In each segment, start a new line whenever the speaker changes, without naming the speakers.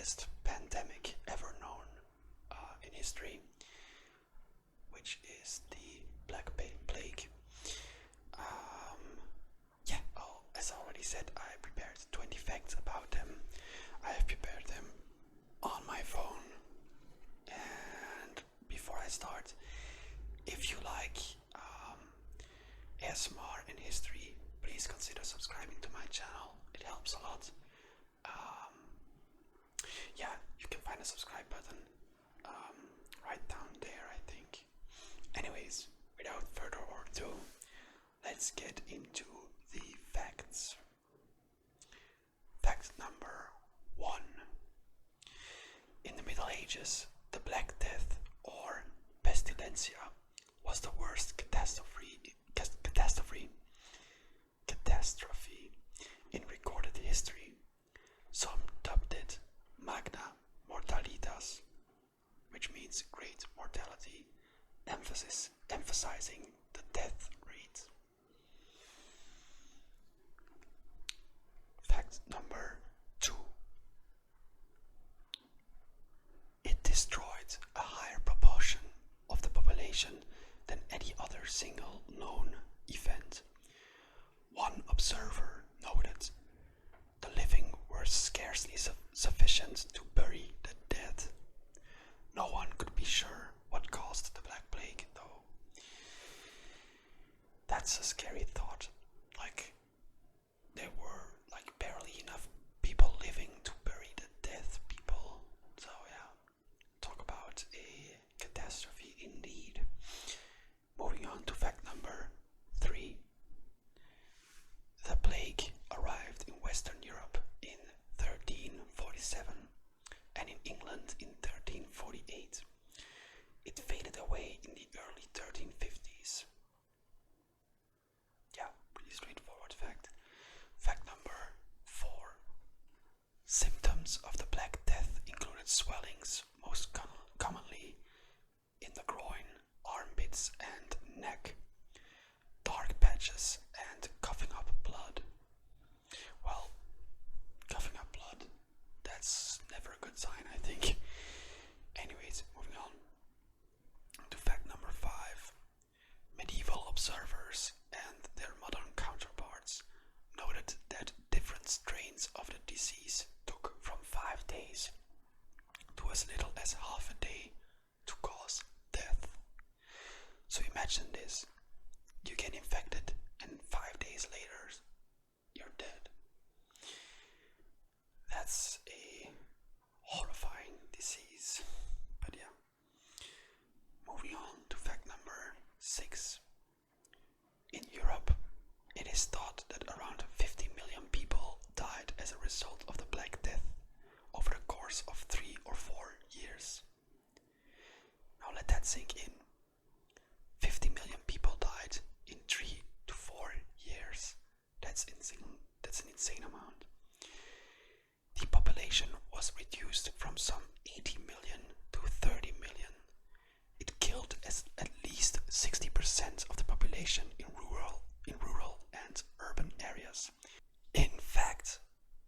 deadliest pandemic ever known in history, which is the Black Plague. As I already said, I prepared 20 facts about them. I have prepared them on my phone. And before I start, if you like ASMR and history, please consider subscribing to my channel. It helps a lot. You can find a subscribe button right down there, I think. Anyways, without further ado, let's get into the facts. Fact number 1. In the Middle Ages, the Black Death, or Pestilencia, was the worst catastrophe in recorded history. Some dubbed it Magna Mortalitas, which means great mortality, emphasizing the death rate. Fact number 2. It destroyed a higher proportion of the population than any other single known event. One observer noted the living were scarcely sufficient to bury the dead. No one could be sure what caused the Black Plague, though. That's a scary thought. There were barely enough people living to bury the dead people. So talk about a catastrophe indeed. Moving on to fact number 3. The plague arrived in Western Europe in 1347 and in England in 1348. It faded away in the early 1350s. Pretty straightforward fact. Fact number 4. Symptoms of the Black Death included swellings, most commonly in the groin, armpits, and neck, dark patches, and coughing up blood. Well, coughing up blood, that's never a good sign, I think. Anyways, moving on to fact number 5. Medieval observers and their modern counterparts noted that different strains of the disease took from 5 days to as little as half a day to cause death. So imagine this. You get infected and 5 days later you're dead. That's a horrifying disease. But moving on to fact number 6. In Europe, it is thought that around 50 million people died as a result of the Black Death over the course of 3 or 4 years. Now let that sink in. 50 million people died in 3 to 4 years. That's insane. That's an insane amount. The population was reduced from some 80 million to 30 million. It killed at least 60% of the population in rural and urban areas. In fact,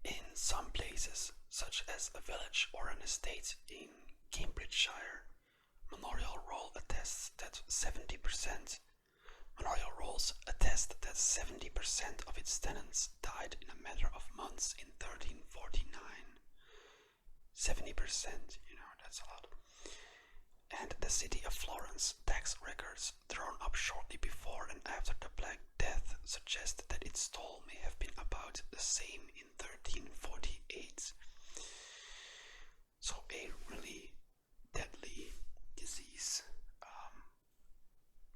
in some places, such as a village or an estate in Cambridgeshire, Memorial Rolls attest that 70% of its tenants died in a matter of months in 1349. 70%, that's a lot. And the city of Florence tax records drawn up shortly before and after the Black Death suggest that its toll may have been about the same in 1348. So a really deadly disease.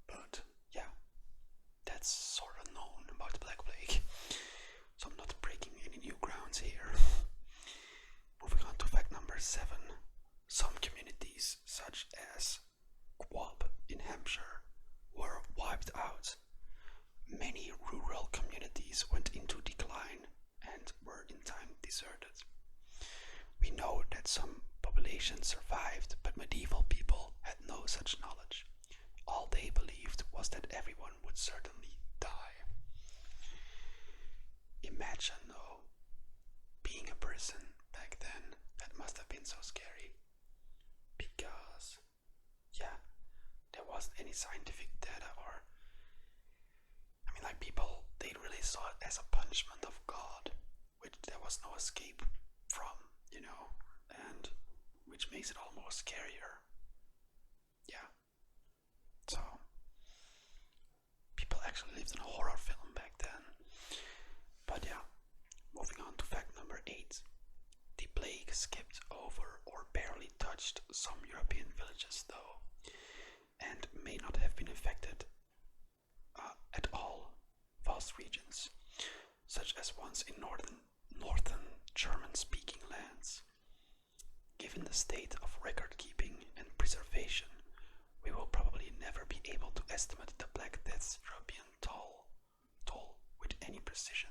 But that's sort of known about the Black Plague. So I'm not breaking any new grounds here. Moving on to fact number 7. Some communities, such as Quab in Hampshire, were wiped out. Many rural communities went into decline and were in time deserted. We know that some populations survived, but medieval people had no such knowledge. All they believed was that everyone would certainly die. Imagine, though, being a person back then. That must have been been so scary because, yeah, there wasn't any scientific data or, I mean, like people, they really saw it as a punishment of God, which there was no escape from, and which makes it almost scarier. Yeah. So, people actually lived in a horror film back then. But yeah, moving on to fact number 8. The plague skipped over or barely touched some European villages though, and may not have been affected at all vast regions, such as ones in northern German-speaking lands. Given the state of record keeping and preservation, we will probably never be able to estimate the Black Death's European toll with any precision.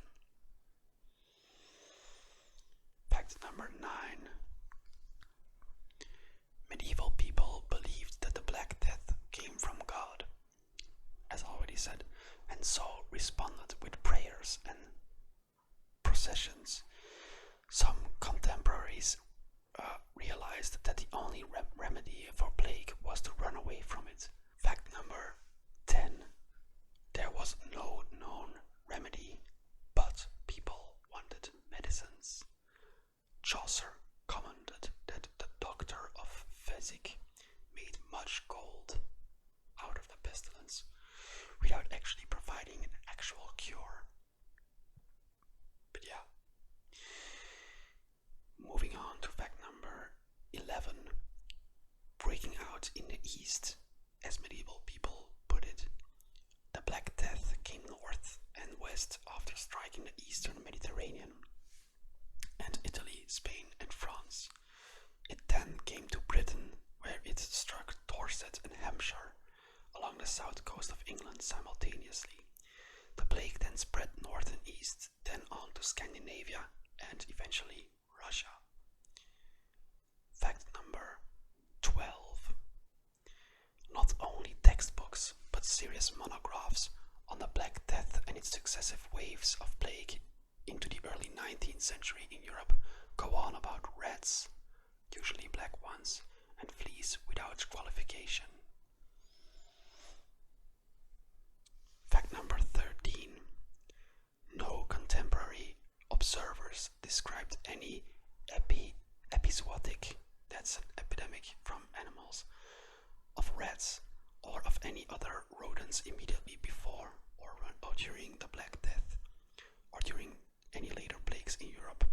Fact number 9. Medieval people believed that the Black Death came from God, as already said, and so responded with prayers and processions. Some contemporaries realized that the only remedy for plague was to run away from it. Fact number 10. There was no known remedy, but people wanted medicines. Chaucer commented that the doctor of physic made much gold out of the pestilence without actually providing an actual cure. But yeah. Moving on to fact number 11. Breaking out in the East, as medieval people put it. The Black Death came north and west after striking the eastern Mediterranean and Italy, Spain and France. It then came to Britain, where it struck Dorset and Hampshire along the south coast of England simultaneously. The plague then spread north and east, then on to Scandinavia and eventually Russia. Fact number 12. Not only textbooks, but serious monographs on the Black Death and its successive waves of plague into the early 19th century in Europe go on about rats, usually black ones, and fleas without qualification. Fact number 13. No contemporary observers described any epizootic, that's an epidemic from animals, of rats or of any other rodents immediately before or during the Black Death or during any later plagues in Europe.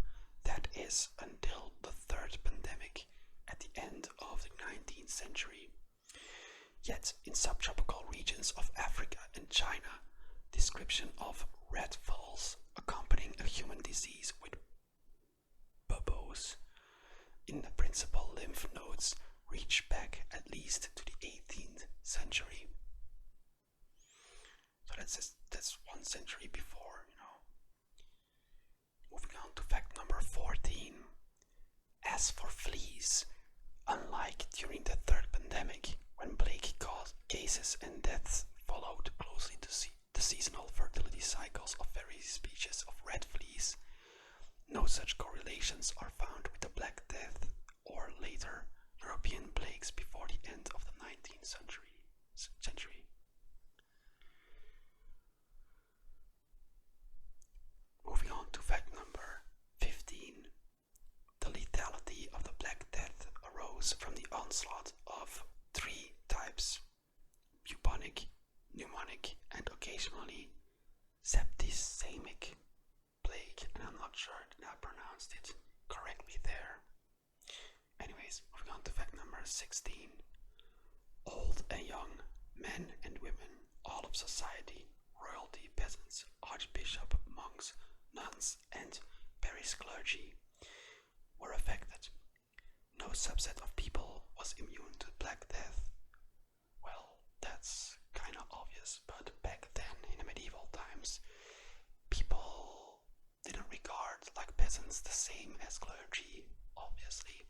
That is until the third pandemic at the end of the 19th century. Yet in subtropical regions of Africa and China, description of rat falls accompanying a human disease with buboes in the principal lymph nodes reach back at least to the 18th century. So that's 1 century before, Moving on to fact number 14. As for fleas, unlike during the third pandemic, when plague cases and deaths followed closely the seasonal fertility cycles of various species of rat fleas, no such correlations are found with the Black Death or later European plagues before the end of the 19th century. Moving on to fact number 15. The lethality of the Black Death arose from the onslaught of 3 types: bubonic, pneumonic, and occasionally septicemic plague, and I'm not sure that I pronounced it correctly there. Anyways, moving on to fact number 16. Old and young, men and women, all of society, royalty, peasants, archbishop, monks, nuns, and parish clergy were affected. No subset of people was immune to Black Death. Well, that's kinda obvious, but back then, in the medieval times, people didn't regard like peasants the same as clergy, obviously.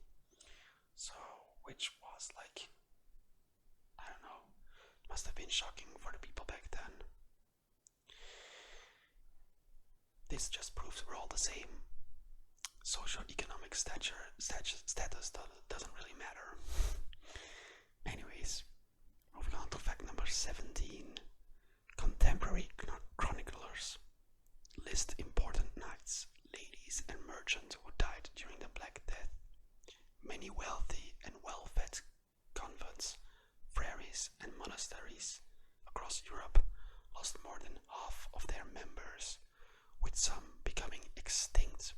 So, which was like, I don't know, must have been shocking for the people back then. This just proves we're all the same. socioeconomic status doesn't really matter. Anyways, moving on to fact number 17. Contemporary chroniclers list important knights, ladies, and merchants who died during the Black Death. Many wealthy and well-fed convents, friaries, and monasteries across Europe lost more than half of their members, with some becoming extinct.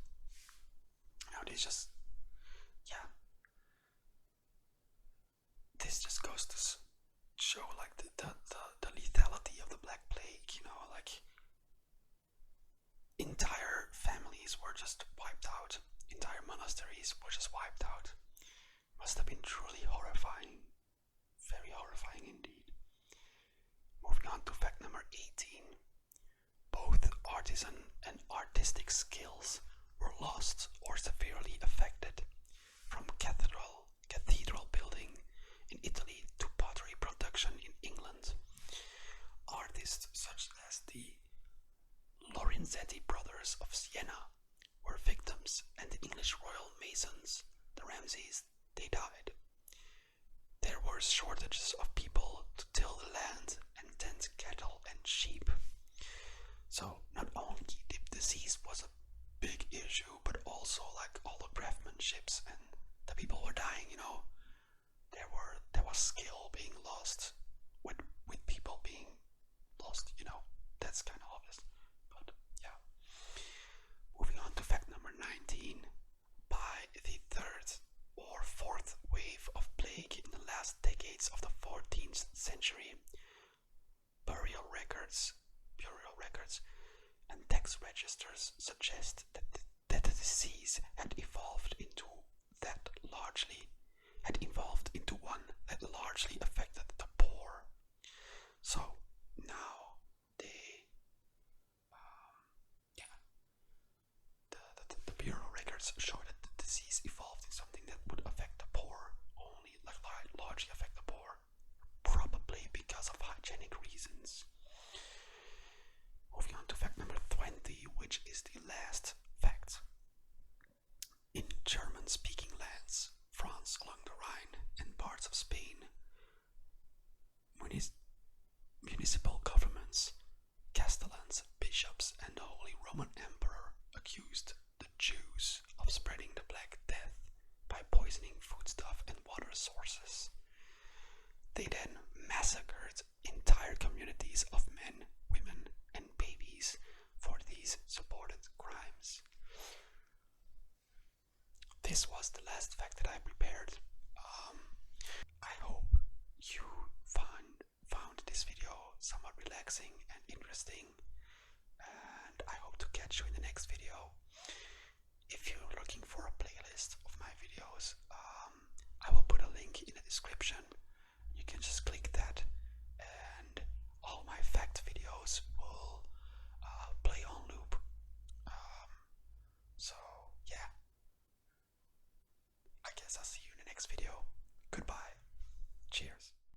Now this just goes to show like the lethality of the Black Plague, like entire families were just wiped out, entire monasteries were just wiped out. Must have been truly horrifying, very horrifying indeed. Moving on to fact number 18. Both artisan and artistic skills were lost or severely affected, from cathedral building in Italy to pottery production in England. Artists such as the Lorenzetti brothers of Siena were victims, and the English royal masons, the Ramsays, they died. There were shortages of people to till the land and tend cattle and sheep. So not only the disease was a big issue, but also like all the craftsmanships and the people were dying, there was skill being lost with people being lost, that's kind of obvious. But yeah. Moving on to fact number 19. By the third or fourth wave of plague in the last decades of the 14th century, burial records and tax registers suggest that the disease had evolved into one that largely affected the poor. So now the bureau records show that the disease evolved in something that would affect the poor only, like largely affect the poor, probably because of hygienic reasons. Moving on to fact number 20, which is the last fact. In German-speaking lands, France along the Rhine, and parts of Spain, municipal governments, castellans, bishops, and the Holy Roman Emperor accused the Jews of spreading the Black Death by poisoning foodstuff and water sources. They then massacred entire communities of men, women, and babies for these supported crimes. This was the last fact that I prepared. I hope you found this video somewhat relaxing and interesting, and I hope to catch you in the next video. If you're looking for a playlist of my videos, I will put a link in the description. You can just click that